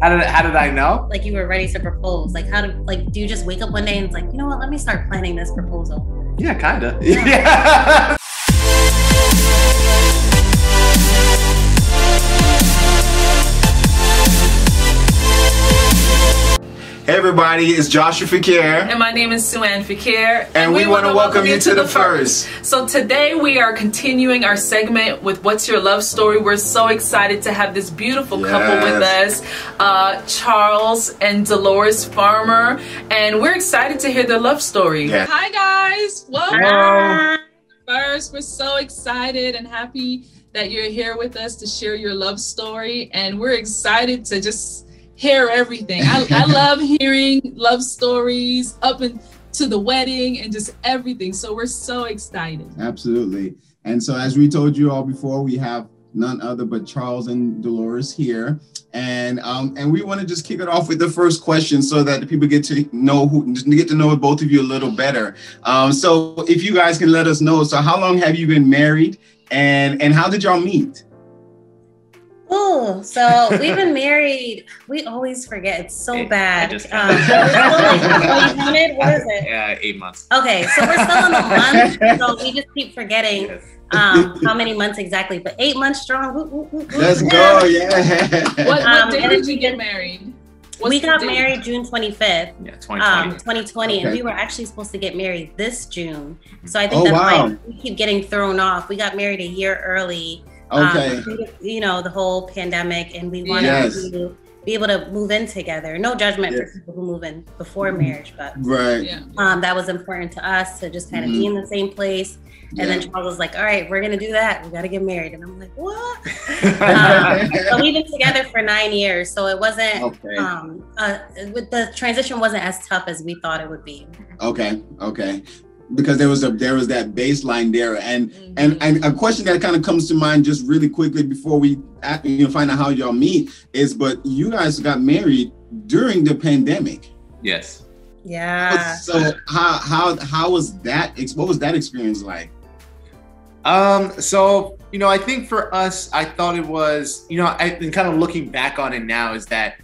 How did I know? Like you were ready to propose. Like do you just wake up one day and it's like, you know what, let me start planning this proposal? Yeah, kinda. Yeah. Hey everybody, it's Joshua Fequiere. And my name is SueAnn Fequiere. And we want to welcome you to the F.I.R.S.T. So today we are continuing our segment with What's Your Love Story. We're so excited to have this beautiful couple with us, Charles and Delores Farmer. And we're excited to hear their love story. Yeah. Hi guys, welcome. First, we're so excited and happy that you're here with us to share your love story. And we're excited to just hear everything. I love hearing love stories up into the wedding and just everything. So we're so excited. Absolutely. And so as we told you all before, we have none other but Charles and Delores here. And we want to just kick it off with the first question so that the people get to know both of you a little better. So if you guys can let us know, so how long have you been married and how did y'all meet? Oh, so we've been married. We always forget. It's so bad. What is it? Yeah, 8 months. Okay, so we're still in the month, so we just keep forgetting how many months exactly. But 8 months strong. Let's go, yeah. What day did you get married? We got married June 25th. Yeah, 2020. 2020, Okay. and we were actually supposed to get married this June. So I think that's why we keep getting thrown off. We got married a year early. Okay. You know, the whole pandemic, and we wanted to be able to move in together. No judgment for people who move in before marriage, but that was important to us to just kind of be in the same place. And then Charles was like, all right, we're going to do that. We got to get married. And I'm like, what? But we've been together for 9 years. So it wasn't, the transition wasn't as tough as we thought it would be. Okay. Because there was that baseline there, and a question that kind of comes to mind just really quickly before we find out how y'all meet is, but you guys got married during the pandemic. Yes. Yeah. So how was that? What was that experience like? So I think for us, I thought it was and kind of looking back on it now is that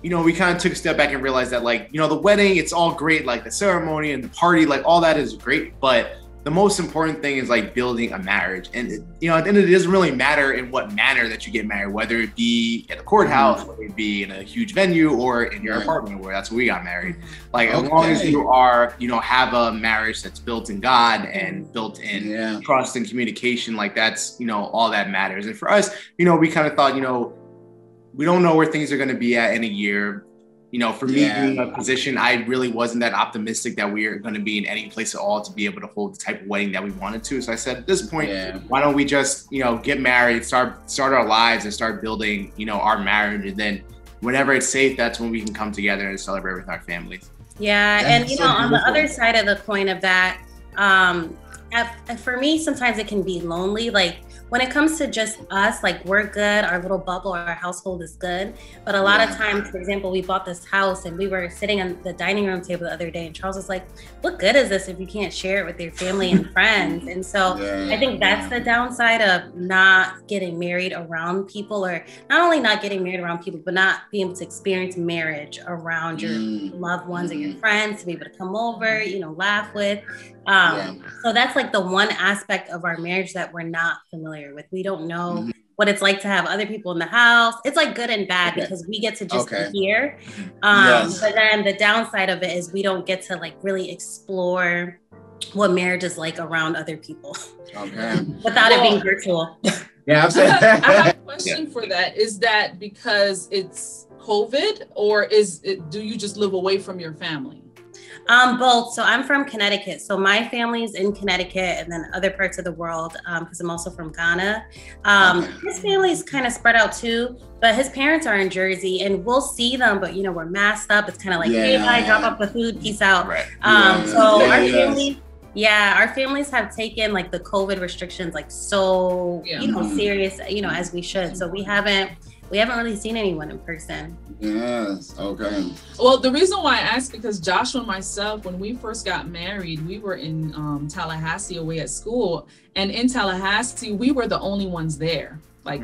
we kind of took a step back and realized that the wedding, it's all great, like the ceremony and the party, like all that is great. But the most important thing is like building a marriage. And, at the end of it, doesn't really matter in what manner that you get married, whether it be at a courthouse, whether it be in a huge venue or in your apartment, where that's where we got married. Like as long as you are, have a marriage that's built in God and built in trust and communication, like that's, all that matters. And for us, we kind of thought, we don't know where things are going to be at in a year. For me being in a position, I really wasn't that optimistic that we are going to be in any place at all to be able to hold the type of wedding that we wanted to. So I said, at this point, why don't we just, get married, start our lives and start building, our marriage. And then whenever it's safe, that's when we can come together and celebrate with our families. Yeah. And, on the other side of the coin of that, for me, sometimes it can be lonely. Like, when it comes to just us, like we're good, our little bubble, our household is good. But a lot of times, for example, we bought this house and we were sitting on the dining room table the other day and Charles was like, what good is this if you can't share it with your family and friends? And so I think that's the downside of not getting married around people, or not only not getting married around people, but not being able to experience marriage around your loved ones and your friends, to be able to come over, laugh with. So that's like the one aspect of our marriage that we're not familiar with. We don't know what it's like to have other people in the house. It's like good and bad because we get to just be here. But then the downside of it is we don't get to like really explore what marriage is like around other people without it being virtual. Yeah, absolutely. I have a question for that. Is that because it's COVID, or do you just live away from your family? Both. So I'm from Connecticut. So my family's in Connecticut and then other parts of the world, because I'm also from Ghana. His family's kind of spread out too, but his parents are in Jersey and we'll see them, but we're masked up. It's kind of like, hey, bye, drop off the food, peace out. So our family, our families have taken like the COVID restrictions like so, serious, as we should. So we haven't really seen anyone in person. Yes, okay. Well, the reason why I asked, because Joshua and myself, when we first got married, we were in Tallahassee away at school. And in Tallahassee, we were the only ones there. Like,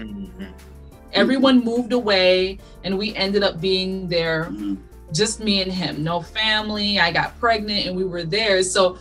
Everyone moved away, and we ended up being there, just me and him, no family. I got pregnant and we were there. So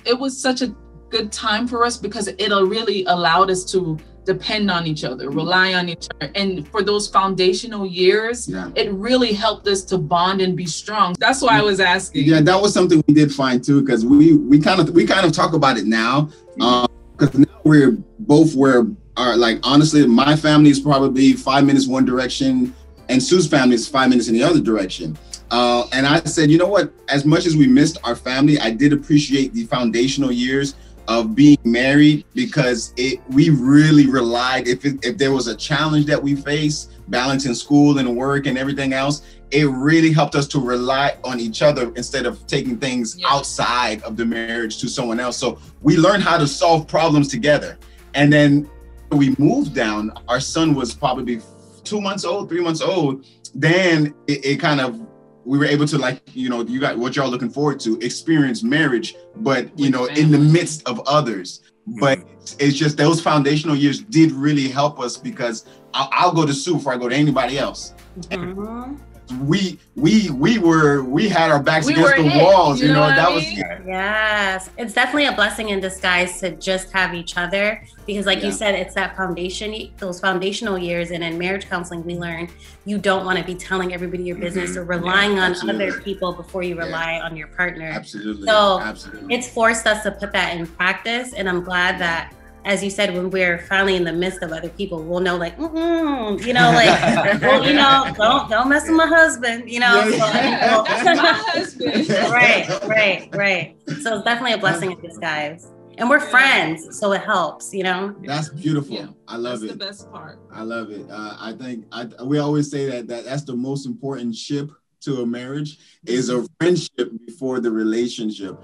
it was such a good time for us because it really allowed us to depend on each other, rely on each other. And for those foundational years, it really helped us to bond and be strong. That's why I was asking. Yeah, that was something we did find too, because we kind of talk about it now. Because now we're both like, honestly, my family is probably 5 minutes one direction, and Sue's family is 5 minutes in the other direction. And I said, you know what? As much as we missed our family, I did appreciate the foundational years of being married, because we really relied, if there was a challenge that we faced, balancing school and work and everything else, it really helped us to rely on each other instead of taking things outside of the marriage to someone else. So we learned how to solve problems together. And then we moved down, our son was probably 2 months old, 3 months old. Then it kind of, we were able to, like, you know, you got what y'all looking forward to, experience marriage, but, you know, in the midst of others. But it's just those foundational years did really help us, because I'll go to Sue before I go to anybody else. We had our backs against the walls, you know, that was. Yes, it's definitely a blessing in disguise to just have each other, because like you said, it's that foundation, those foundational years. And in marriage counseling, we learn you don't want to be telling everybody your business or relying on other people before you rely on your partner. Absolutely. So it's forced us to put that in practice. And I'm glad that, as you said, when we're finally in the midst of other people, we'll know, like, you know, like, well, you know, don't mess with my husband, you know. My husband. Right. So it's definitely a blessing in disguise. And we're friends, so it helps, you know. That's beautiful. Yeah, I love it. That's the best part. I love it. I think we always say that's the most important ship to a marriage, is a friendship before the relationship.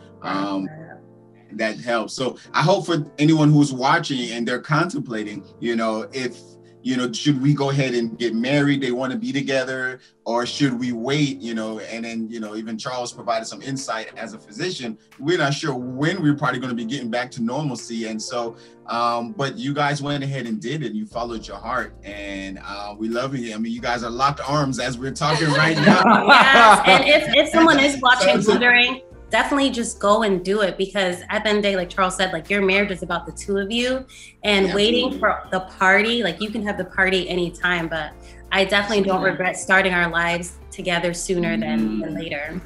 That helps. So I hope for anyone who's watching and they're contemplating, you know, if, you know, should we go ahead and get married? They want to be together, or should we wait, you know? And then, you know, even Charles provided some insight as a physician. We're not sure when we're probably going to be getting back to normalcy. And so, but you guys went ahead and did it. You followed your heart, and we love you. I mean, you guys are locked arms as we're talking right now. Yes. And if someone is watching, wondering, definitely just go and do it, because at the end of the day, like Charles said, like, your marriage is about the two of you, and waiting for the party, like, you can have the party anytime, but I definitely don't regret starting our lives together sooner than later.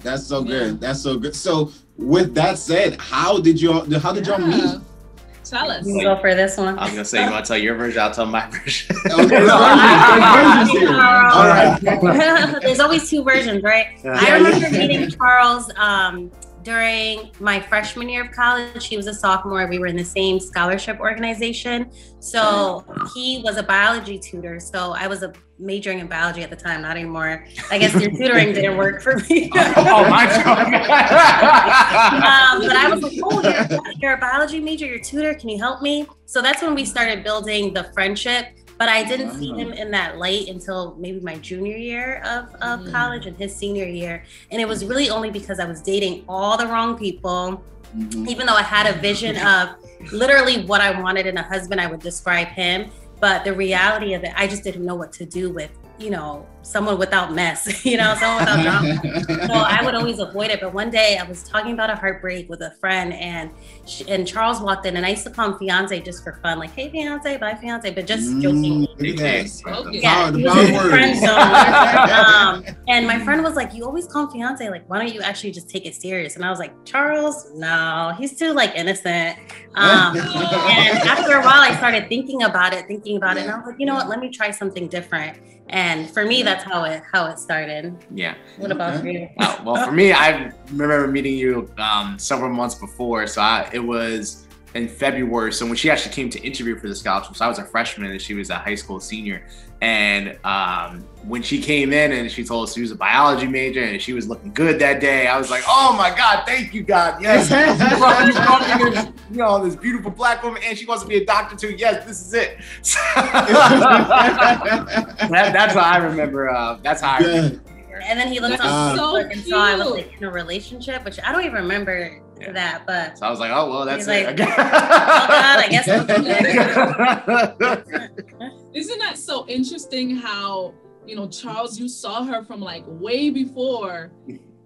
That's so good. That's so good. So with that said, how did y'all meet? Tell us. You go for this one. I was gonna say, you want to tell your version? I'll tell my version. Okay, all right. There's always two versions, right? I remember meeting Charles during my freshman year of college. He was a sophomore. We were in the same scholarship organization. So he was a biology tutor. So I was majoring in biology at the time, not anymore. I guess your tutoring didn't work for me. Oh my God. But I was like, oh, you're a biology major, you're a tutor, can you help me? So that's when we started building the friendship. But I didn't see him in that light until maybe my junior year of college and his senior year. And it was really only because I was dating all the wrong people. Even though I had a vision of literally what I wanted in a husband, I would describe him. But the reality of it, I just didn't know what to do with, you know, someone without mess, you know, someone without drama. So I would always avoid it. But one day I was talking about a heartbreak with a friend, and Charles walked in, and I used to call him fiance just for fun, like, hey, fiance, bye, fiance, but just jokingly. Yeah, he was in the friend zone. And my friend was like, you always call him fiance, like, why don't you actually just take it serious? And I was like, Charles, no, he's too, like, innocent. And after a while, I started thinking about it, and I was like, you know what, let me try something different. And for me, that's how it started. Yeah. What about you? Well, for me, I remember meeting you several months before. So it was in February. So when she actually came to interview for the scholarship, so I was a freshman and she was a high school senior. And when she came in and she told us she was a biology major and she was looking good that day, I was like, oh my God, thank you, God. Yes. You know, this beautiful Black woman, and she wants to be a doctor too. Yes, this is it. That's how I remember. That's how I remember. And then he looked on Facebook and saw I was like in a relationship, which I don't even remember to that. But so I was like, oh well, that's it. Like, oh God, I guess. Isn't that so interesting? How Charles, you saw her from like way before,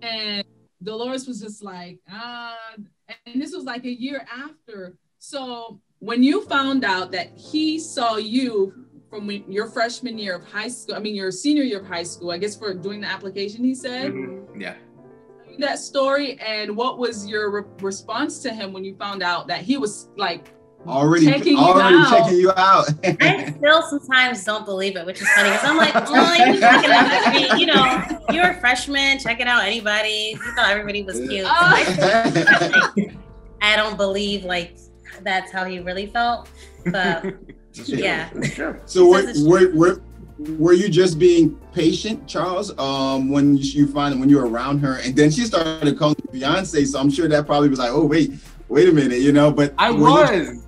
and Dolores was just like, and this was like a year after. So when you found out that he saw you from your freshman year of high school, your senior year of high school, I guess for doing the application, he said, yeah, that story, and what was your response to him when you found out that he was like already checking you out? I still sometimes don't believe it, which is funny because I'm like, oh, you checking out me, you're a freshman, checking out anybody. You thought everybody was cute. I don't believe like that's how he really felt, but yeah. So were you just being patient, Charles? When you were around her, and then she started calling you fiance, so I'm sure that probably was like, oh wait a minute, But I was.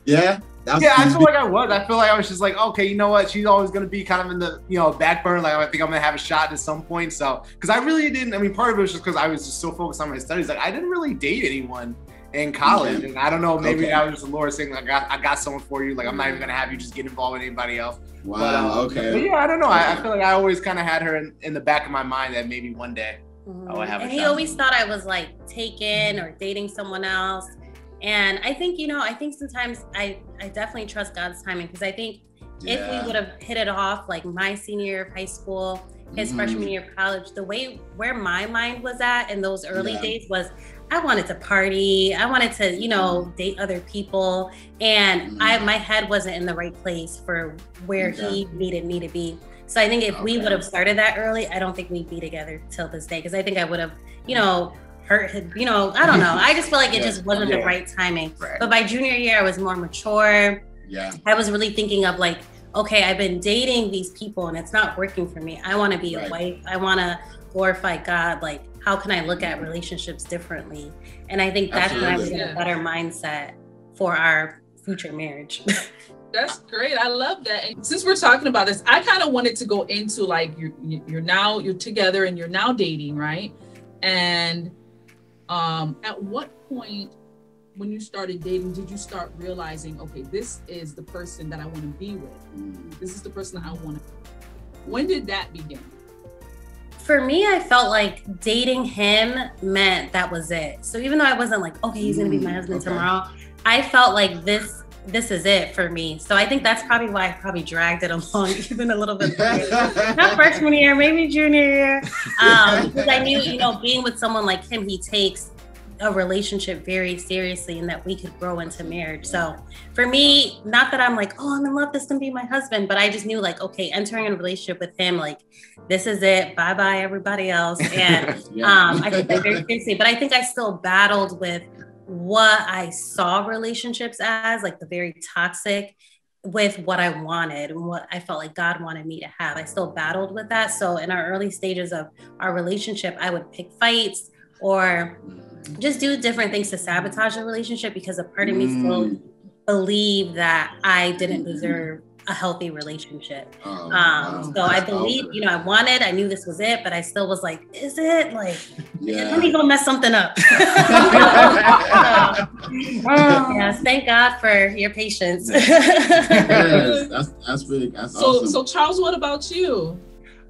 Yeah. I feel like I was. I feel like I was just like, okay, you know what? She's always going to be kind of in the, back burner. Like, I think I'm going to have a shot at some point. So, because I really didn't, part of it was just because I was just so focused on my studies. Like, I didn't really date anyone in college. And I don't know, maybe that was just Laura saying, like, I got someone for you. Like, I'm not even going to have you just get involved with anybody else. Wow, okay. But yeah, I don't know. I feel like I always kind of had her in the back of my mind that maybe one day I would have a shot. And he always thought I was, like, taken or dating someone else. And I think, I think sometimes I definitely trust God's timing, because I think if we would have hit it off like my senior year of high school, his freshman year of college, where my mind was at in those early days was I wanted to party. I wanted to, date other people. And my head wasn't in the right place for where he needed me to be. So I think if we would have started that early, I don't think we'd be together till this day. Because I think I would have, hurt, I don't know. I just feel like it just wasn't the right timing. Right. But by junior year, I was more mature. Yeah. I was really thinking of like, okay, I've been dating these people and it's not working for me. I want to be a wife. I want to glorify God. Like, how can I look at relationships differently? And I think that's when I was in a better mindset for our future marriage. That's great. I love that. And since we're talking about this, I kind of wanted to go into like, you're together and you're now dating, right? And at what point when you started dating did you start realizing, okay, this is the person that I want to be with? This is the person I want to be. When did that begin? For me, I felt like dating him meant that was it. So even though I wasn't like, okay, he's going to be my husband tomorrow, I felt like this is it for me. So I think that's probably why I probably dragged it along even a little bit later. Not freshman year, maybe junior year. Because I knew, being with someone like him, he takes a relationship very seriously and that we could grow into marriage. So for me, not that I'm like, oh, I'm in love, this can be my husband, but I just knew like, okay, entering a relationship with him, like, this is it, bye-bye everybody else. And I took that very seriously, but I think I still battled with what I saw relationships as, like the very toxic, with what I wanted and what I felt like God wanted me to have. I still battled with that. So in our early stages of our relationship, I would pick fights or just do different things to sabotage the relationship because a part of me still believed that I didn't deserve a healthy relationship. So I believe, I knew this was it, but I still was like, is it? Like, let me go mess something up. Yes, thank God for your patience. Yes, that's really, that's awesome. So Charles, what about you?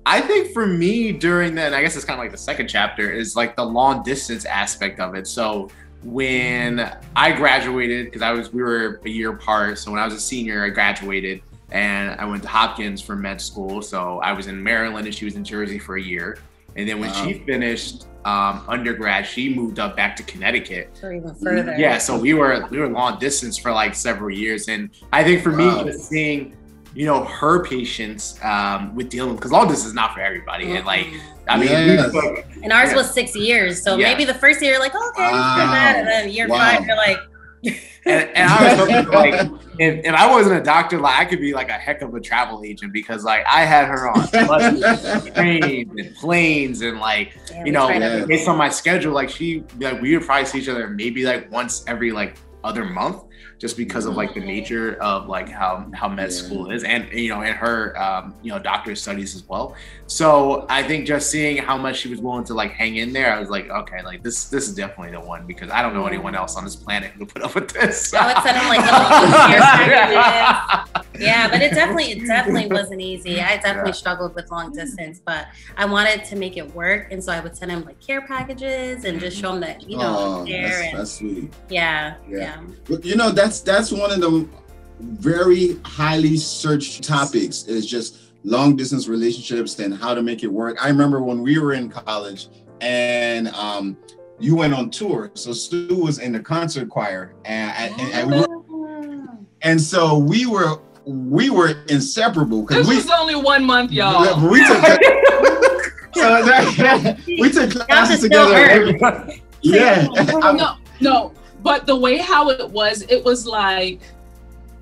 I think for me during that, and I guess it's kind of like the second chapter, is like the long distance aspect of it. So when I graduated, because we were a year apart. So when I was a senior, I graduated and I went to Hopkins for med school. So I was in Maryland and she was in Jersey for a year. And then when she finished undergrad, she moved up back to Connecticut. Or even further. Yeah, so we were long distance for like several years. And I think for me, just seeing, her patience with dealing, because long distance is not for everybody. And like, I mean, and ours was 6 years. So maybe the first year you're like, oh, okay, and then year 5, you're like. and I was hoping, like, if I wasn't a doctor, like I could be like a heck of a travel agent, because like I had her on buses, trains and planes, and like based on my schedule, like we would probably see each other maybe like once every like other month. just because of like the nature of like how med school is, and and her doctorate studies as well. So I think just seeing how much she was willing to like hang in there, I was like, okay, like this is definitely the one, because I don't know anyone else on this planet who would put up with this. I would send him like little care packages. Yeah, but it definitely wasn't easy. I definitely struggled with long distance, but I wanted to make it work, and so I would send him like care packages and just show him that care. That's sweet. Yeah. But that's one of the very highly searched topics, is just long distance relationships and how to make it work. I remember when we were in college and you went on tour. So Sue was in the concert choir, and so we were inseparable, because this was only 1 month, y'all. We took classes together. Yeah. No, but the way how it was like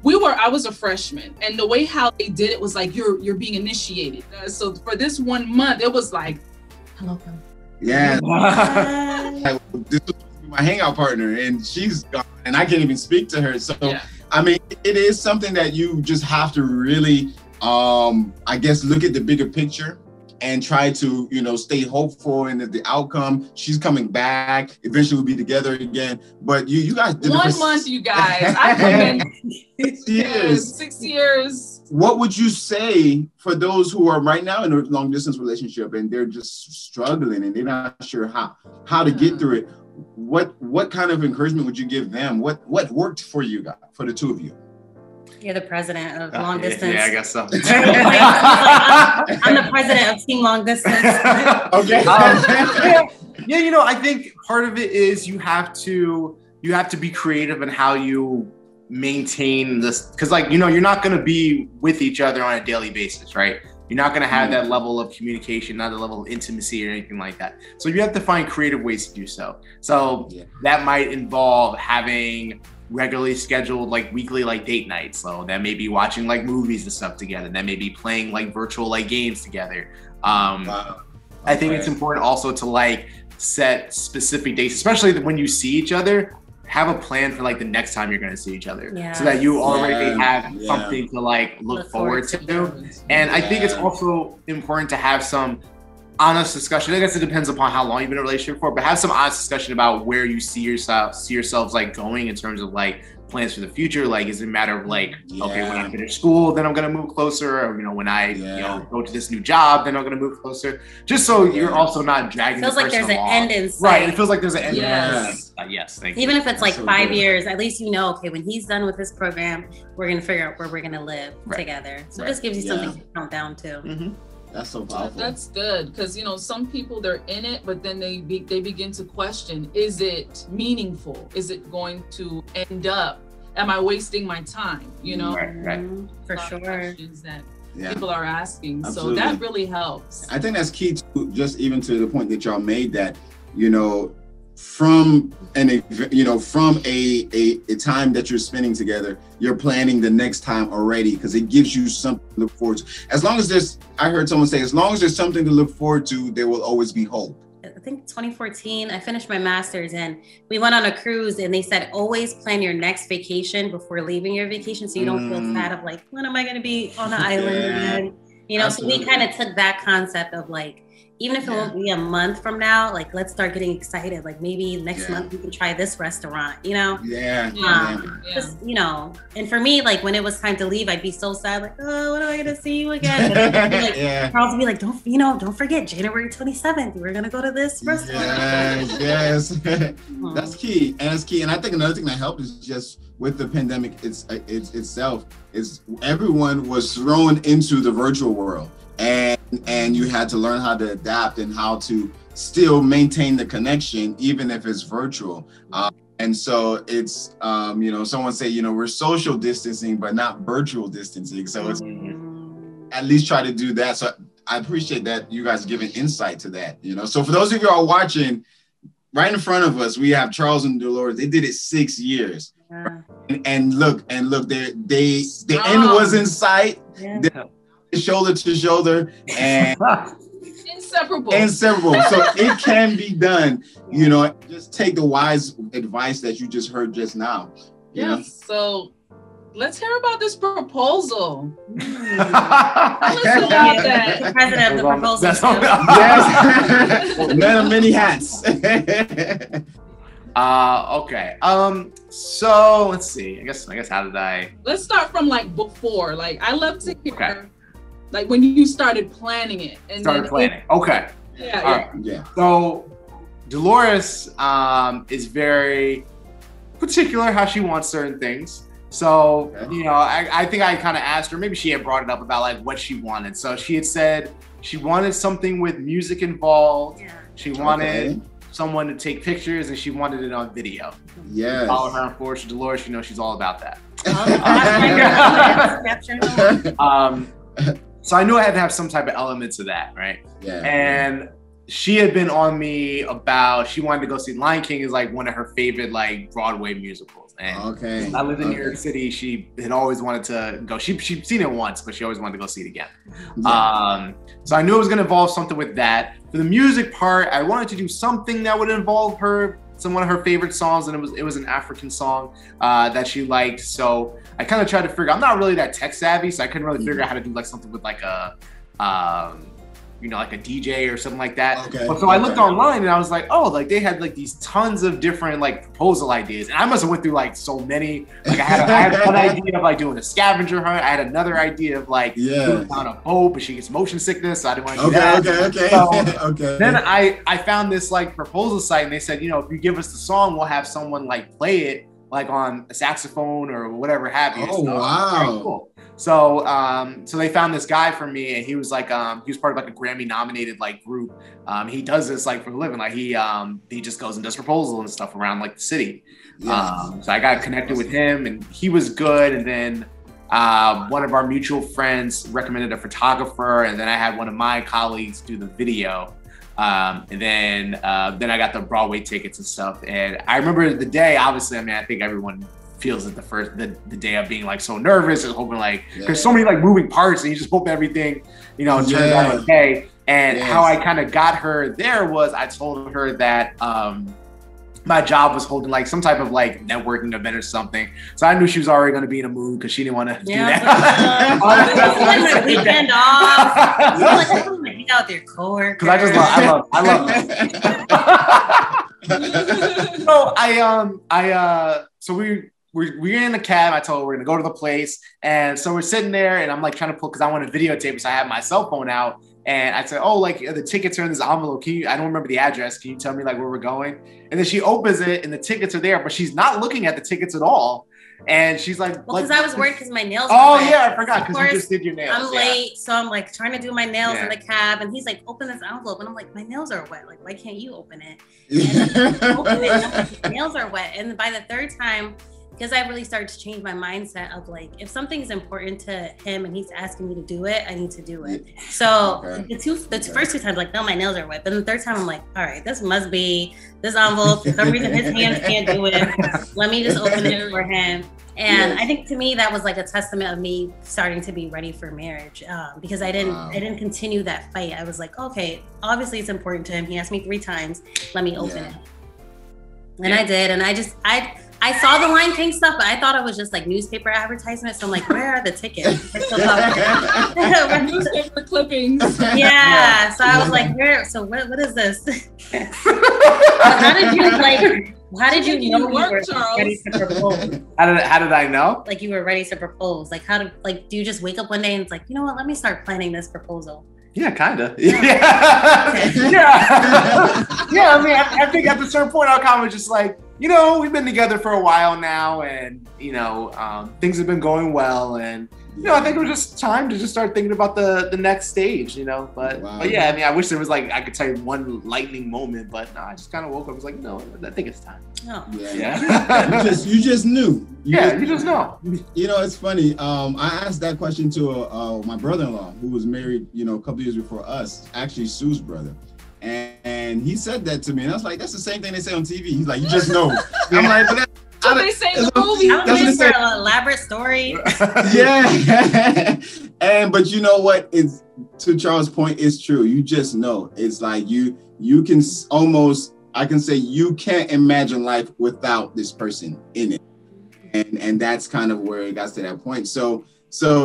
I was a freshman, and the way how they did it was like you're being initiated. So for this 1 month, it was like, hello. Yeah. This was my hangout partner, and she's gone, and I can't even speak to her. So I mean, it is something that you just have to really, I guess, look at the bigger picture and try to, stay hopeful in the outcome. She's coming back. Eventually we'll be together again. But you guys did 1 month, you guys. I've been 6 years. 6 years. What would you say for those who are right now in a long distance relationship and they're just struggling and they're not sure how to get through it? What kind of encouragement would you give them? What worked for you guys, for the two of you? You're the president of long distance. Yeah, I guess so. I'm the president of Team Long Distance. Okay. I think part of it is you have to be creative in how you maintain this, because you're not going to be with each other on a daily basis, right? You're not going to have that level of communication, not a level of intimacy or anything like that. So you have to find creative ways to do so. So that might involve having regularly scheduled like weekly like date nights. So that may be watching like movies and stuff together. That may be playing like virtual like games together. I think it's important also to like set specific dates, especially when you see each other. Have a plan for like the next time you're going to see each other, so that you already have something to like look forward to. And I think it's also important to have some honest discussion. I guess it depends upon how long you've been in a relationship for, but have some honest discussion about where you see yourselves like going in terms of like plans for the future. Like, is it a matter of like, okay, when I finish school, then I'm going to move closer, or when I go to this new job, then I'm going to move closer. Just so you're also not dragging. Feels like there's an end in sight. Right. It feels like there's an end in sight. Yes, thank you. Even if it's like 5 years, at least okay, when he's done with this program, we're going to figure out where we're going to live together. So it just gives you something to count down to. Mm-hmm. That's so powerful. That's good, because some people, they're in it, but then they begin to question: is it meaningful? Is it going to end up? Am I wasting my time? Right. For sure. Questions that people are asking. Absolutely. So that really helps. I think that's key to just even to the point that y'all made, that from a time that you're spending together, you're planning the next time already, because it gives you something to look forward to. I heard someone say, as long as there's something to look forward to, there will always be hope. I think 2014, I finished my master's and we went on a cruise, and they said, always plan your next vacation before leaving your vacation, so you don't feel sad of like, when am I going to be on the island again? Absolutely. So we kind of took that concept of like, even if it won't be a month from now, like, let's start getting excited. Like, maybe next month we can try this restaurant, Just, and for me, like, when it was time to leave, I'd be so sad, like, oh, when am I going to see you again? Charles would be like, don't forget, January 27th, we're going to go to this restaurant. Yes. That's key. And it's key. And I think another thing that helped is just with the pandemic itself, is everyone was thrown into the virtual world. And you had to learn how to adapt and how to still maintain the connection, even if it's virtual. And so it's, someone say, we're social distancing, but not virtual distancing. So it's at least try to do that. So I appreciate that you guys giving insight to that, So for those of you who are watching, right in front of us, we have Charles and Delores. They did it 6 years. Yeah. And look, the end was in sight. Yeah. Shoulder to shoulder and inseparable. So it can be done. Just take the wise advice that you just heard just now. Yeah. So let's hear about this proposal. Let's hear about that. The president of the proposal. Yes. Man of many hats. Okay. So let's see. I guess how did I? Let's start from like before. Like I love to hear, like when you started planning it. And Okay. Yeah. So Dolores is very particular how she wants certain things. So, I think I kind of asked her, maybe she had brought it up about like what she wanted. So she had said she wanted something with music involved. Yeah. She wanted someone to take pictures, and she wanted it on video. Yes. Follow her on Flourish, Delores, she's all about that. So I knew I had to have some type of elements of that, right? Yeah. And she had been on me about, she wanted to go see Lion King is like one of her favorite like Broadway musicals. And I lived in New York City. She had always wanted to go. She'd seen it once, but she always wanted to go see it again. Yeah. So I knew it was going to involve something with that. For the music part, I wanted to do something that would involve one of her favorite songs, and it was an African song that she liked. So I kind of tried to figure. I'm not really that tech savvy, so I couldn't really figure out how to do like something with like a like a DJ or something like that. So I looked online and I was like, oh, like they had like these tons of different like proposal ideas. And I must have went through like so many. Like I had one idea of like doing a scavenger hunt. I had another idea of like doing on a boat, but she gets motion sickness, so I didn't want to do that. So then I found this like proposal site, and they said, if you give us the song, we'll have someone like play it like on a saxophone or whatever have you. Oh, wow. Very cool. So so they found this guy for me, and he was like he was part of like a Grammy nominated like group. He does this like for a living. Like he just goes and does proposals and stuff around like the city. So I got connected with him, and he was good. And then one of our mutual friends recommended a photographer, and then I had one of my colleagues do the video. And then I got the Broadway tickets and stuff. And I remember the day, obviously, I think everyone feels it the day of being like so nervous and hoping like, there's so many like moving parts, and you just hope everything, turns out okay. And how I kind of got her there was I told her that, my job was holding like some type of like networking event or something. So I knew she was already going to be in a mood because she didn't want to do that. My weekend off. I want to hang out with your coworkers. Because I love them. So we're in a cab. I told her we're going to go to the place. And so we're sitting there, and I'm like trying to pull, because I want to videotape. So I have my cell phone out. And I said, oh, like the tickets are in this envelope. I don't remember the address. Can you tell me like where we're going? And then she opens it, and the tickets are there, but she's not looking at the tickets at all. And she's like, well, because I was worried because my nails. Oh yeah, I forgot because you just did your nails. I'm late, so I'm like trying to do my nails in the cab, and he's like, open this envelope, and I'm like, my nails are wet. Like, why can't you open it? And I open it, and I'm like, my nails are wet. And by the third time, because I really started to change my mindset of like, if something's important to him and he's asking me to do it, I need to do it. So the first two times, like, no, my nails are wet. But the third time, I'm like, all right, this must be this envelope. For some reason, his hands can't do it. Let me just open it for him. And I think to me, that was like a testament of me starting to be ready for marriage, because I didn't continue that fight. I was like, okay, obviously it's important to him. He asked me 3 times. Let me open it. And I did. And I saw the Lion King stuff, but I thought it was just like newspaper advertisements. So I'm like, where are the tickets? Newspaper clippings. Yeah. So I was like, where? So what is this? How did you know you were ready to propose? How did I know? Like you were ready to propose. Like do you just wake up one day and it's like, you know what? Let me start planning this proposal. Yeah, kind of. Yeah. I mean, I think at a certain point, our comment was just like, we've been together for a while now, and things have been going well, and I think it was just time to just start thinking about the next stage, But yeah, I mean, I wish there was like I could tell you one lightning moment, but no, I just kind of woke up. I was like, I think it's time. Oh. Yeah. you just knew. You just know. It's funny. I asked that question to my brother-in-law, who was married, a couple years before us, actually Sue's brother. And he said that to me, and I was like, that's the same thing they say on TV. He's like, you just know. I'm like, but that's what they say in the movie. That's an elaborate story. Yeah. But you know what? It's, to Charles' point, it's true. You just know. It's like you can almost, I can say, you can't imagine life without this person in it. and that's kind of where it got to that point. So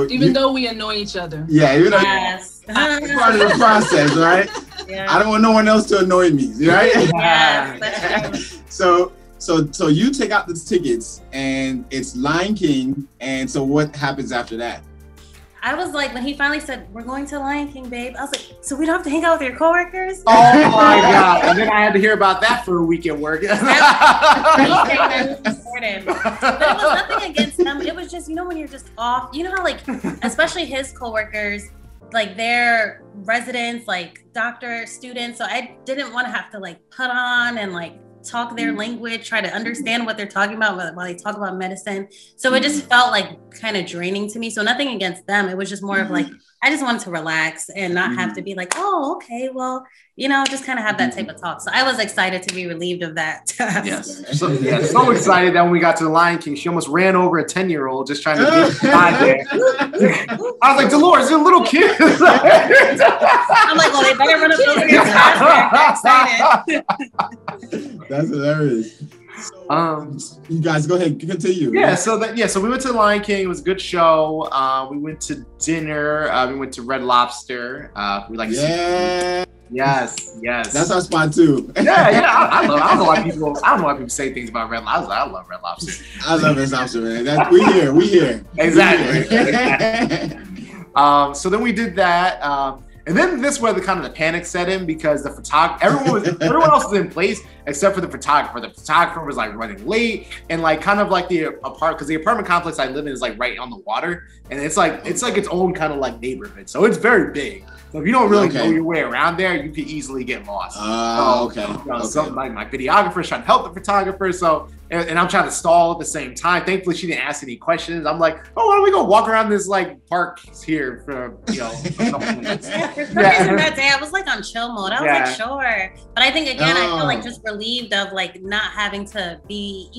even though we annoy each other. Yeah, even though yes. it's part of the process, right? Yeah. I don't want no one else to annoy me, right? Yes, that's true. So you take out the tickets and it's Lion King, and so what happens after that? I was like, when he finally said, "We're going to Lion King, babe," I was like, "So we don't have to hang out with your coworkers?" Oh my God. And then I had to hear about that for a week at work. But it was nothing against them. It was just, when you're just off, how like, especially his coworkers, like they're residents, like doctor students. So I didn't want to have to like put on and like talk their language, try to understand what they're talking about while they talk about medicine. So it just felt like kind of draining to me. So nothing against them. It was just more of like, I just wanted to relax and not have to be like, oh, okay, well, just kind of have that type of talk. So I was excited to be relieved of that. Yes. So excited that when we got to the Lion King, she almost ran over a 10-year-old just trying to get there. I was like, Delores, you're a little kid. I'm like, well, they better run up over here faster. I'm excited. That's hilarious. So, you guys go ahead, continue. Yeah, so we went to the Lion King. It was a good show. We went to dinner. We went to Red Lobster. We like Yes. That's our spot too. I don't know why people say things about Red Lobster. I love Red Lobster. I love Red Lobster, man. We here. Exactly. So then we did that. And then this is where the kind of the panic set in, because the everyone else was in place except for the photographer. The photographer was like running late, and like kind of like because the apartment complex I live in is like right on the water, and it's like its own kind of like neighborhood. So it's very big. So if you don't really know your way around there, you could easily get lost. So like my videographer is trying to help the photographer. So and I'm trying to stall at the same time. Thankfully, she didn't ask any questions. I'm like, oh, why don't we go walk around this like park here for a couple minutes? For some reason that day, I was like on chill mode. I was like, sure. But I think again, I feel like just relieved of like not having to be,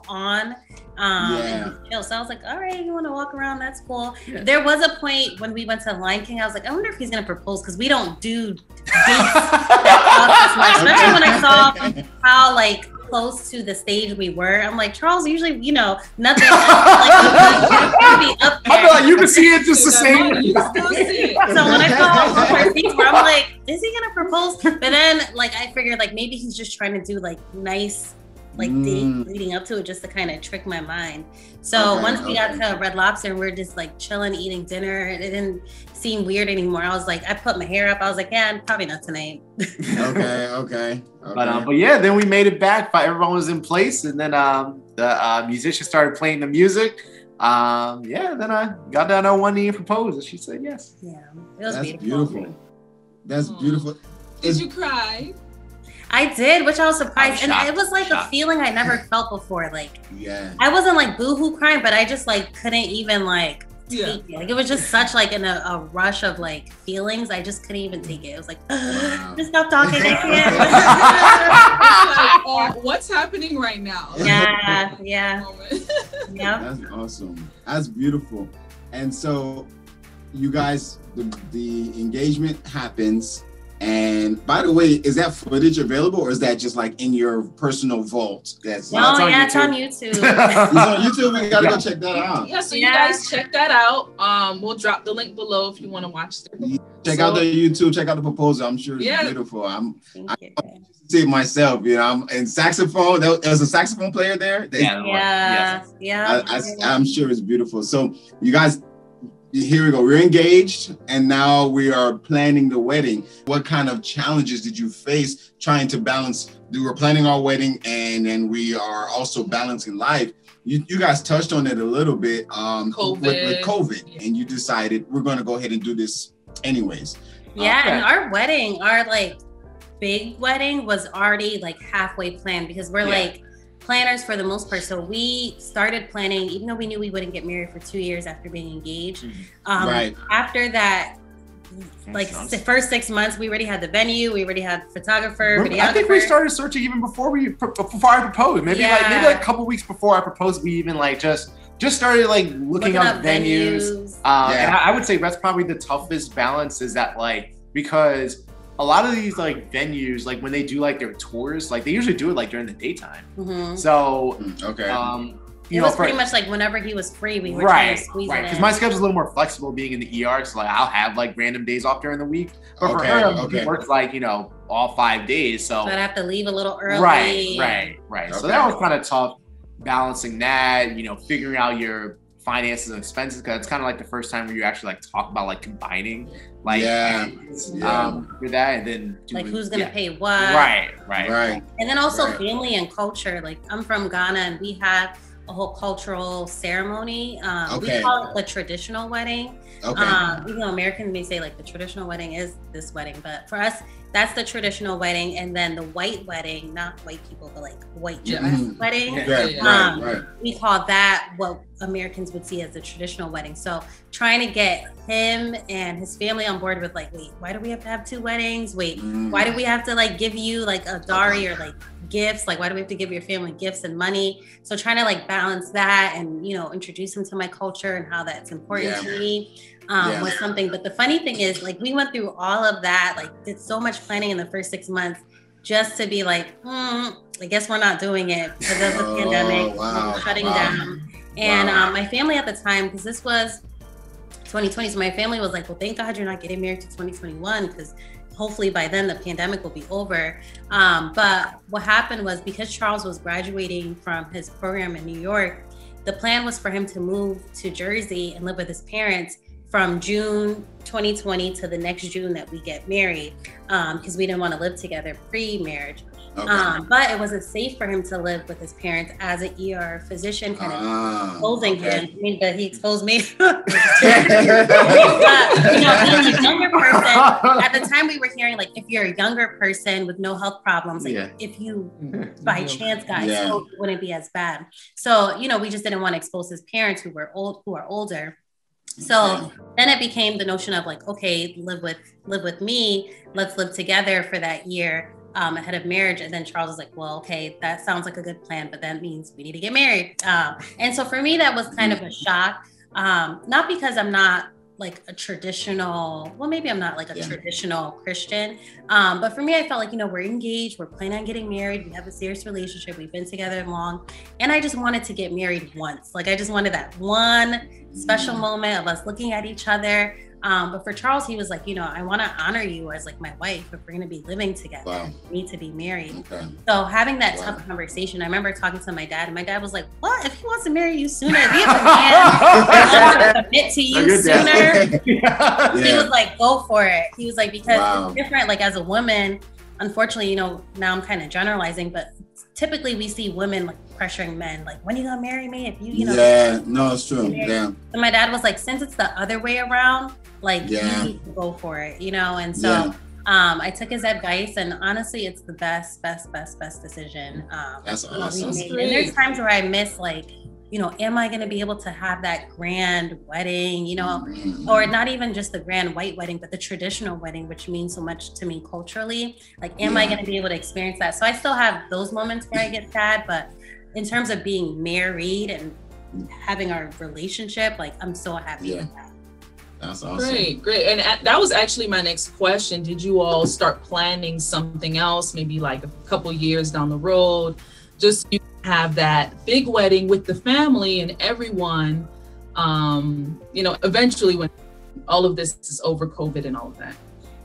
on. And chill. So I was like, all right, you want to walk around? That's cool. Yeah. There was a point when we went to Lion King, I was like, I wonder if he's gonna propose, because we don't do dates that much. Especially when I saw how like close to the stage we were. I'm like, Charles, usually, nothing up there. I feel like you can see it just the same. So when I saw our seats, where I'm like, is he gonna propose? But then like I figured like maybe he's just trying to do like nice date leading up to it, just to kind of trick my mind. So once we got to Red Lobster and we're just like chilling, eating dinner, it didn't seem weird anymore. I was like, I put my hair up. I was like, yeah, probably not tonight. Okay. But yeah, then we made it back. Everyone was in place, and then the musician started playing the music. Then I got down on one knee and proposed, and she said yes. Yeah, it was beautiful. That's beautiful. Did you cry? I did, which I was surprised. And it was like a feeling I never felt before. Like, I wasn't like boohoo crying, but I just like couldn't even like take it. Like it was just such like in a rush of like feelings. I just couldn't even take it. It was like, just stop talking. I can't. What's happening right now? Yeah. That's awesome. That's beautiful. And so you guys, the engagement happens. And by the way, is that footage available, or is that just like in your personal vault? It's on YouTube. It's on YouTube. It's on YouTube. You gotta go check that out. Yeah, so you guys check that out. We'll drop the link below if you want to watch it. Check out the YouTube. Check out the proposal. I'm sure it's beautiful. I see it myself. I'm in saxophone. There's a saxophone player there. I'm sure it's beautiful. So you guys. Here we go. We're engaged, and now we are planning the wedding. What kind of challenges did you face trying to balance? We were planning our wedding, and then we are also balancing life. You guys touched on it a little bit with COVID, and you decided we're going to go ahead and do this anyways. Yeah, and our wedding, our like big wedding, was already like halfway planned, because we're like planners for the most part. So we started planning, even though we knew we wouldn't get married for 2 years after being engaged. After that, like the first 6 months, we already had the venue, we already had photographer, videographer. I think we started searching even before I proposed. Maybe like a couple weeks before I proposed, we even like just started like looking up venues. And I would say that's probably the toughest balance, is that like, because a lot of these like venues, like when they do like their tours, like they usually do it like during the daytime. So it was pretty much like whenever he was free, we were trying to squeeze it in. Because my schedule's a little more flexible being in the ER, so like I'll have like random days off during the week. But for her, it works like, you know, all 5 days. So I'd have to leave a little early. Right. Okay. So that was kind of tough balancing that, you know, figuring out your finances and expenses, because it's kind of like the first time where you actually like talk about like combining like for that, and then like who's gonna pay what, right, and then also family and culture. Like I'm from Ghana, and we have a whole cultural ceremony. We call it the traditional wedding. You know, Americans may say like the traditional wedding is this wedding, but for us, that's the traditional wedding. And then the white wedding, not white people, but like white dress wedding. We call that what Americans would see as the traditional wedding. So trying to get him and his family on board with like, wait, why do we have to have 2 weddings? Wait, why do we have to like give you like a dowry or like gifts? Like, why do we have to give your family gifts and money? So trying to like balance that and, you know, introduce him to my culture and how that's important to me was something. But the funny thing is, like, we went through all of that, like did so much planning in the first 6 months just to be like, I guess we're not doing it because of the pandemic, shutting down. And my family at the time, because this was 2020, so my family was like, well, thank God you're not getting married to 2021, because hopefully by then the pandemic will be over. But what happened was, because Charles was graduating from his program in New York, the plan was for him to move to Jersey and live with his parents from June 2020 to the next June that we get married, because we didn't want to live together pre-marriage. But it wasn't safe for him to live with his parents as an ER physician, kind of exposing him. I mean, but he exposed me. But, you know, being a younger person, at the time we were hearing like, if you're a younger person with no health problems, like if you by chance got exposed, it wouldn't be as bad. So, you know, we just didn't want to expose his parents who are older. So then it became the notion of like, okay, live with me. Let's live together for that year ahead of marriage. And then Charles was like, well, okay, that sounds like a good plan, but that means we need to get married. And so for me, that was kind of a shock. Not because I'm not like a traditional, well, maybe I'm not like a traditional Christian. But for me, I felt like, you know, we're engaged, we're planning on getting married, we have a serious relationship, we've been together long, and I just wanted to get married once. Like I just wanted that one special moment of us looking at each other. But for Charles, he was like, you know, I want to honor you as like my wife, if we're going to be living together, we need to be married. So having that tough conversation, I remember talking to my dad, and my dad was like, what? If he wants to marry you sooner, if he has a man to commit to you sooner, he was like, go for it. He was like, because it's different, like as a woman, unfortunately, you know, now I'm kind of generalizing, but typically we see women like pressuring men, like, when are you gonna marry me? If you know. No, it's true. And my dad was like, since it's the other way around, like you need to go for it, you know? And so I took his advice, and honestly, it's the best decision. That's awesome. And there's times where I miss, like, you know, am I going to be able to have that grand wedding, you know, or not even just the grand white wedding, but the traditional wedding, which means so much to me culturally. Like, am I going to be able to experience that? So I still have those moments where I get sad, but in terms of being married and having our relationship, like, I'm so happy with that. That's awesome. Great. And that was actually my next question. Did you all start planning something else, maybe like a couple years down the road, just so you have that big wedding with the family and everyone, you know, eventually when all of this is over, COVID and all of that?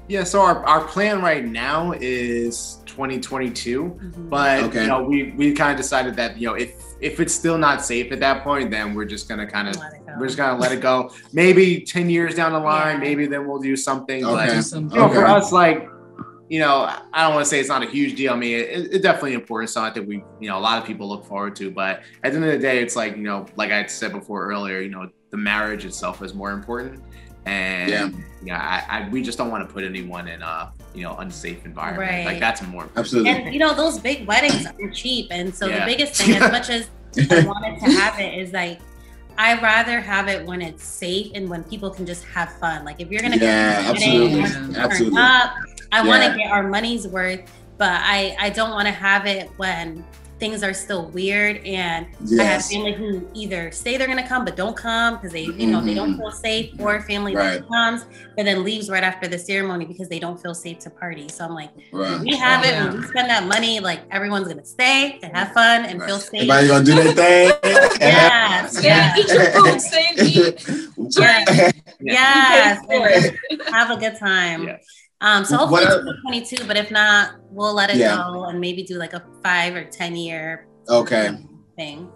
Yeah, so our plan right now is 2022, but you know, we kind of decided that, you know, if it's still not safe at that point, then we're just gonna let it go. Maybe 10 years down the line, maybe then we'll do something. But you know, for us, like, you know, I don't want to say it's not a huge deal. I mean, it's definitely important. So I think you know, a lot of people look forward to. But at the end of the day, it's like, you know, like I said before earlier, you know, the marriage itself is more important. And we just don't want to put anyone in a, you know, unsafe environment. Like, that's more important. Absolutely. And you know, those big weddings are cheap, and so the biggest thing, as much as I wanted to have it, is like, I'd rather have it when it's safe and when people can just have fun. Like, if you're gonna turn up, I want to get our money's worth, but I don't want to have it when things are still weird, and Yes. I have family who either say they're gonna come but don't come because they, you know, they don't feel safe, or family that comes but then leaves right after the ceremony because they don't feel safe to party. So I'm like, when we have it, when we spend that money, like everyone's gonna stay and have fun and feel safe. Everybody gonna do their thing. Eat your food, stay and eat. Yes. Have a good time. So hopefully it's 2022, but if not, we'll let it go and maybe do like a 5 or 10 year thing.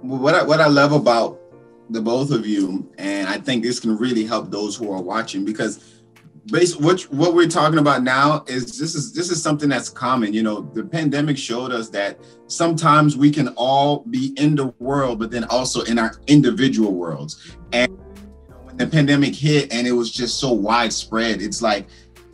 What I love about the both of you, and I think this can really help those who are watching, because what we're talking about now is this is something that's common. You know, the pandemic showed us that sometimes we can all be in the world, but then also in our individual worlds. And when the pandemic hit and it was just so widespread, it's like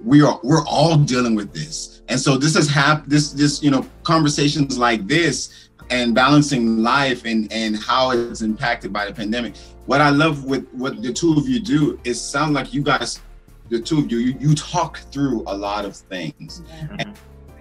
we're all dealing with this. And so this has this, you know, conversations like this and balancing life and how it's impacted by the pandemic. What I love with what the two of you do is sound like you guys, the two of you talk through a lot of things. And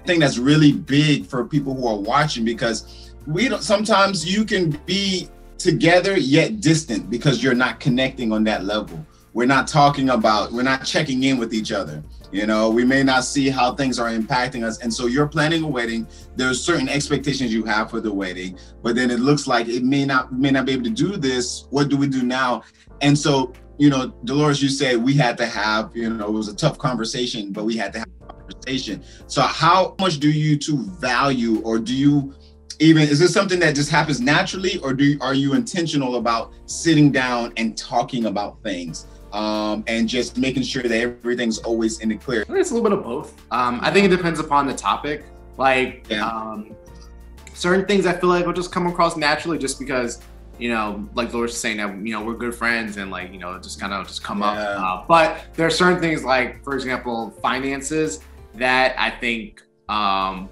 I think that's really big for people who are watching, because sometimes you can be together yet distant because you're not connecting on that level. We're not checking in with each other. You know, we may not see how things are impacting us. And so you're planning a wedding. There's certain expectations you have for the wedding, but then it looks like it may not be able to do this. What do we do now? And so, you know, Delores, you said we had to have, you know, it was a tough conversation, but we had to have a conversation. So how much do you two value, or do you even, is this something that just happens naturally, or are you intentional about sitting down and talking about things? And just making sure that everything's always in the clear? I think it's a little bit of both. I think it depends upon the topic. Like certain things I feel like will just come across naturally, just because, you know, like Delores was saying, that, you know, we're good friends and, like, you know, just kind of just come up. But there are certain things, like, for example, finances, that I think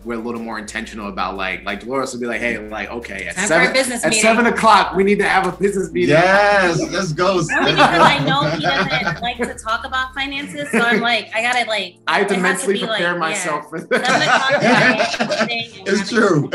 we're a little more intentional about. Like Delores would be like, hey, like, okay, at 7 o'clock, we need to have a business meeting. Yes, let's go. Because I know he doesn't like to talk about finances, so I'm like, I gotta like. I have to mentally prepare myself for that. It's true.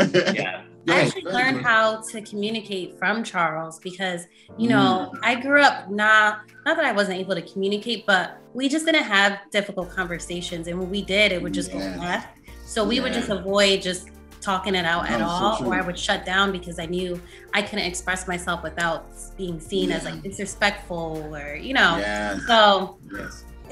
I actually learned how to communicate from Charles, because, you know, I grew up not that I wasn't able to communicate, but we just didn't have difficult conversations, and when we did, it would just go left. So we would just avoid just talking it out at all, or I would shut down because I knew I couldn't express myself without being seen as like disrespectful, or, you know. So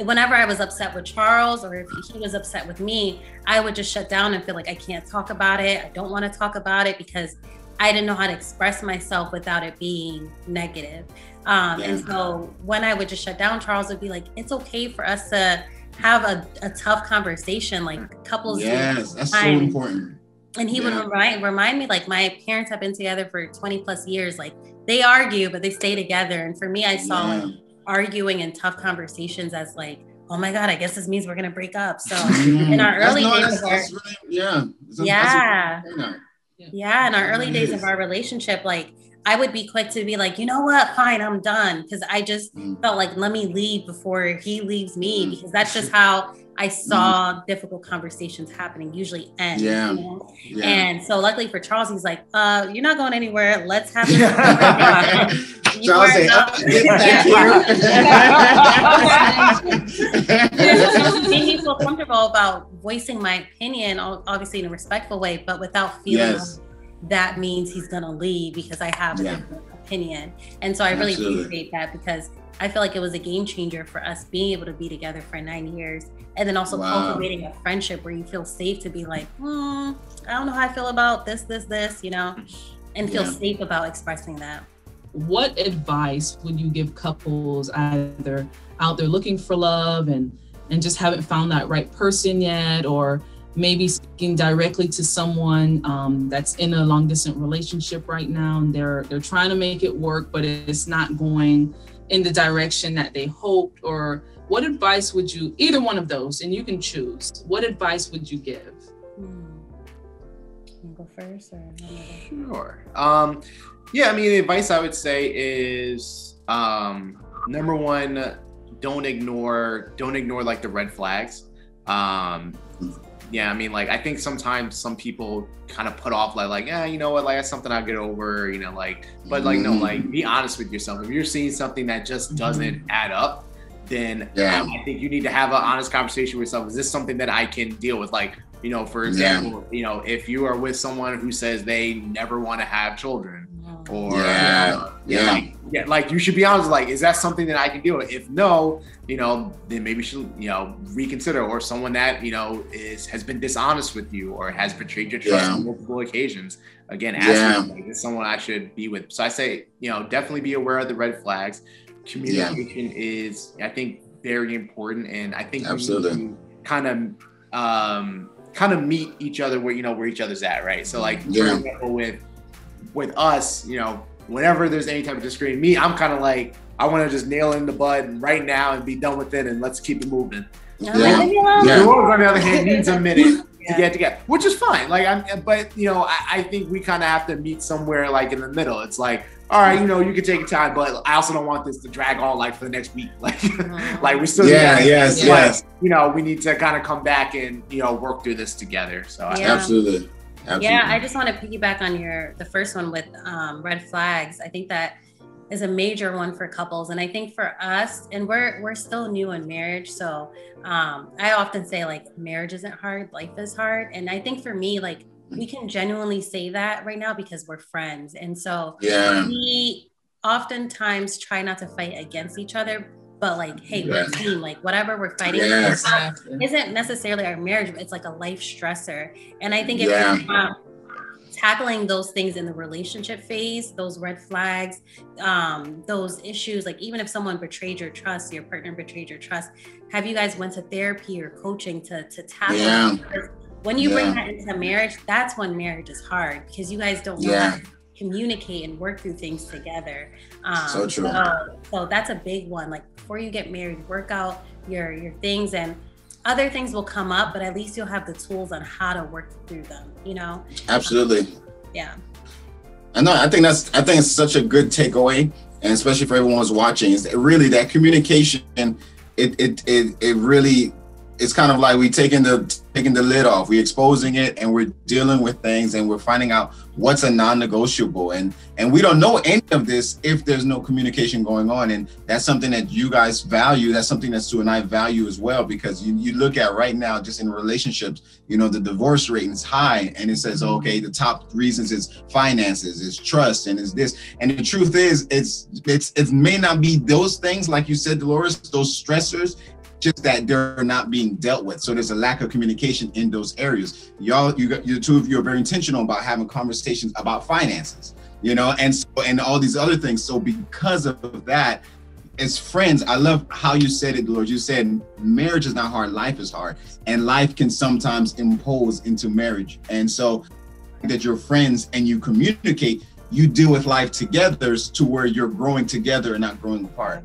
whenever I was upset with Charles, or if he was upset with me, I would just shut down and feel like I can't talk about it. I don't want to talk about it because I didn't know how to express myself without it being negative. And so when I would just shut down, Charles would be like, it's okay for us to have a tough conversation, like couples. Yes, that's so important. And he would remind me, like, my parents have been together for 20 plus years. Like, they argue, but they stay together. And for me, I saw like arguing and tough conversations as like, oh my God, I guess this means we're gonna break up. So in our early days of our in our early days of our relationship, like, I would be quick to be like, you know what, fine, I'm done. Because I just felt like, let me leave before he leaves me, because that's just how I saw difficult conversations happening usually end. You know? And so luckily for Charles, he's like, you're not going anywhere. Let's have this conversation. Charles said, made me feel comfortable about voicing my opinion, obviously in a respectful way, but without feeling that means he's gonna leave because I have a different opinion. And so I really appreciate that, because I feel like it was a game changer for us being able to be together for 9 years, and then also cultivating a friendship where you feel safe to be like, I don't know how I feel about this, you know, and feel safe about expressing that. What advice would you give couples either out there looking for love and just haven't found that right person yet, or maybe speaking directly to someone that's in a long distance relationship right now, and they're trying to make it work, but it's not going in the direction that they hoped? Or what advice would you, either one of those, and you can choose, what advice would you give? Can you go first, or? Sure. Yeah, I mean, the advice I would say is, number one, don't ignore like the red flags. yeah, I mean, like, I think sometimes some people kind of put off like, yeah, you know what, like, that's something I'll get over, you know, like, but like, no, like, be honest with yourself. If you're seeing something that just doesn't add up, then I think you need to have an honest conversation with yourself. Is this something that I can deal with? Like, you know, for example, you know, if you are with someone who says they never want to have children, or like you should be honest, like, is that something that I can deal with? If no, you know, then maybe you should, you know, reconsider. Or someone that, you know, has been dishonest with you or has betrayed your trust on multiple occasions. Again, ask me, like, is someone I should be with? So I say, you know, definitely be aware of the red flags. Communication is, I think, very important, and I think we need to kind of meet each other where, you know, where each other's at, right? So like, for example, with us, you know, whenever there's any type of disagreement, me, I'm kind of like, I want to just nail in the bud right now and be done with it, and let's keep it moving. Dolores, on the other hand, needs a minute to get together, which is fine. Like, but you know, I think we kind of have to meet somewhere like in the middle. It's like, all right, you know, you can take your time, but I also don't want this to drag on like for the next week. Like, like we still yes. You know, we need to kind of come back and, you know, work through this together. So absolutely. Yeah, I just want to piggyback on the first one with red flags. I think that is a major one for couples, and I think for us, and we're still new in marriage, so I often say, like, marriage isn't hard, life is hard. And I think for me, like, we can genuinely say that right now because we're friends, and so we oftentimes try not to fight against each other, but like, hey, we're a team, like whatever we're fighting isn't necessarily our marriage, but it's like a life stressor. And I think if we're tackling those things in the relationship phase, those red flags, those issues, like even if someone betrayed your trust, your partner betrayed your trust, have you guys went to therapy or coaching to tackle it? When you bring that into marriage, that's when marriage is hard, because you guys don't know how to communicate and work through things together. So true. So that's a big one. Like, before you get married, work out your things, and other things will come up, but at least you'll have the tools on how to work through them, you know? Absolutely. I think it's such a good takeaway, and especially for everyone who's watching, is that really that communication, it really, it's kind of like we taking the lid off, we're exposing it, and we're dealing with things, and we're finding out what's a non-negotiable, and we don't know any of this if there's no communication going on. And that's something that you guys value. That's something that Sue and I value as well, because you look at right now, just in relationships, you know, the divorce rate is high, and it says, okay, the top reasons is finances, is trust, and is this. And the truth is, it may not be those things, like you said, Dolores, those stressors, just that they're not being dealt with. So there's a lack of communication in those areas. The two of you are very intentional about having conversations about finances, you know, and all these other things. So because of that, as friends, I love how you said it, Dolores. You said marriage is not hard, life is hard, and life can sometimes impose into marriage. And so that you're friends and you communicate, you deal with life together to where you're growing together and not growing apart.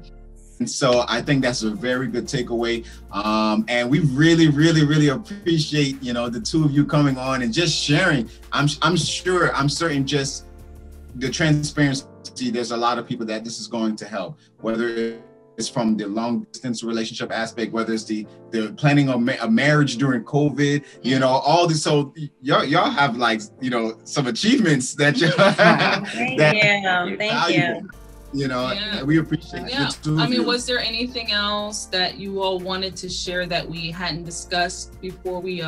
And so I think that's a very good takeaway. And we really, really, really appreciate, you know, the two of you coming on and just sharing. I'm certain just the transparency, there's a lot of people that this is going to help, whether it's from the long distance relationship aspect, whether it's the planning a marriage during COVID, you know, all this. So y'all have, like, you know, some achievements that you thank you. You know, we appreciate it. I mean, was there anything else that you all wanted to share that we hadn't discussed before we, you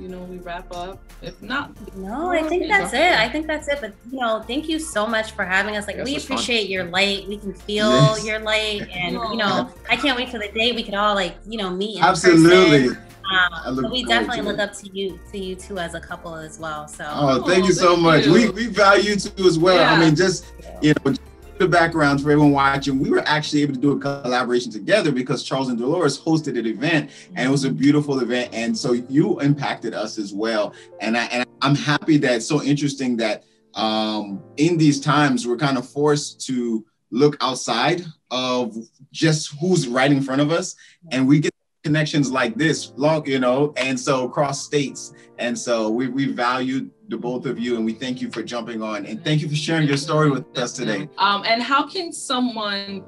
know, we wrap up? If not, no, I think that's it. But, you know, thank you so much for having us. Like, we appreciate your light. We can feel your light, and you know, I can't wait for the day we could all, like, you know, meet in person. So we definitely look up to you two as a couple as well. So thank you so much. We value you too as well. I mean, just, you know, the background for everyone watching, we were actually able to do a collaboration together because Charles and Delores hosted an event, and it was a beautiful event, and so you impacted us as well. And I'm happy that it's so interesting that in these times we're kind of forced to look outside of just who's right in front of us, and we get connections like this, you know, and so across states. And so we value the both of you, and we thank you for jumping on, and thank you for sharing your story with us today. And how can someone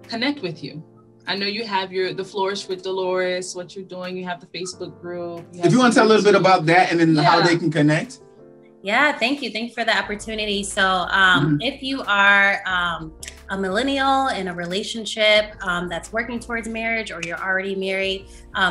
connect with you? I know you have the Flourish with Delores, what you're doing. You have the Facebook group. If you want to tell a little bit about that and then how they can connect. Yeah, thank you. Thank you for the opportunity. So if you are a millennial in a relationship that's working towards marriage, or you're already married,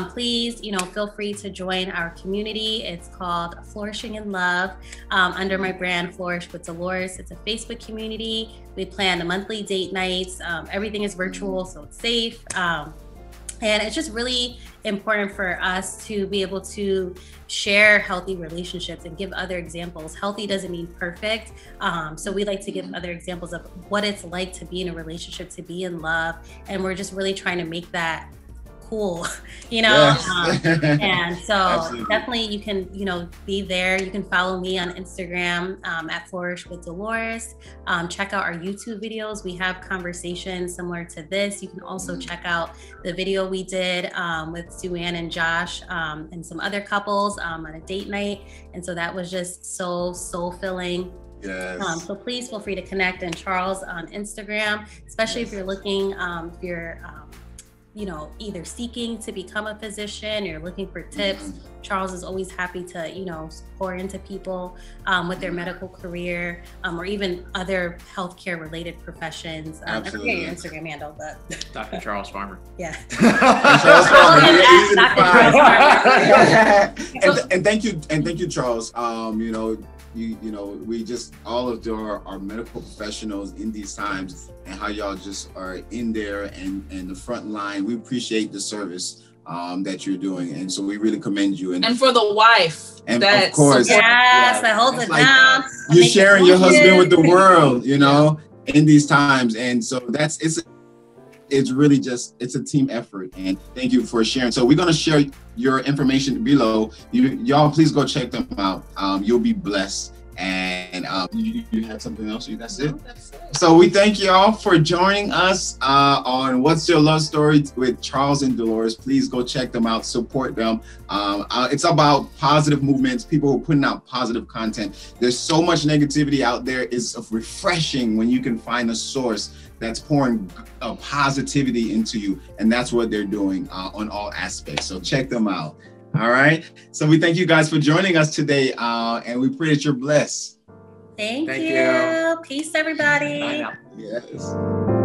please, feel free to join our community. It's called Flourishing in Love under my brand, Flourish with Delores. It's a Facebook community. We plan monthly date nights. Everything is virtual, so it's safe. And it's just really important for us to be able to share healthy relationships and give other examples. Healthy doesn't mean perfect. So we like to give other examples of what it's like to be in a relationship, to be in love. And we're just really trying to make that cool, Yes. And so Absolutely. definitely you can, be there. You can follow me on Instagram at Flourish with Delores. Check out our YouTube videos. We have conversations similar to this. You can also check out the video we did with SueAnn and Josh and some other couples on a date night. And so that was just so soul-filling. Yes. So please feel free to connect, and Charles on Instagram, especially if you're looking, if you're either seeking to become a physician, you're looking for tips. Charles is always happy to, pour into people with their medical career or even other healthcare related professions. Absolutely. I forget your Instagram handle, but Dr. Charles Farmer. Yeah. Charles Dr. and thank you, Charles. We just all of our medical professionals in these times, and how y'all just are in there and the front line. We appreciate the service that you're doing, and so we really commend you. And for the wife, and of course, that holds it down. You're sharing your husband with the world, in these times, and so it's really just, it's a team effort, and thank you for sharing. So we're going to share your information below. Y'all please go check them out. You'll be blessed. And you have something else? That's it? No, that's it. So we thank y'all for joining us on What's Your Love Story with Charles and Delores. Please go check them out, support them. It's about positive movements, people who are putting out positive content. There's so much negativity out there. It's refreshing when you can find a source that's pouring positivity into you, and that's what they're doing on all aspects. So check them out. All right. So we thank you guys for joining us today, and we pray that you're blessed. Thank you. Peace, everybody. Bye now. Yes.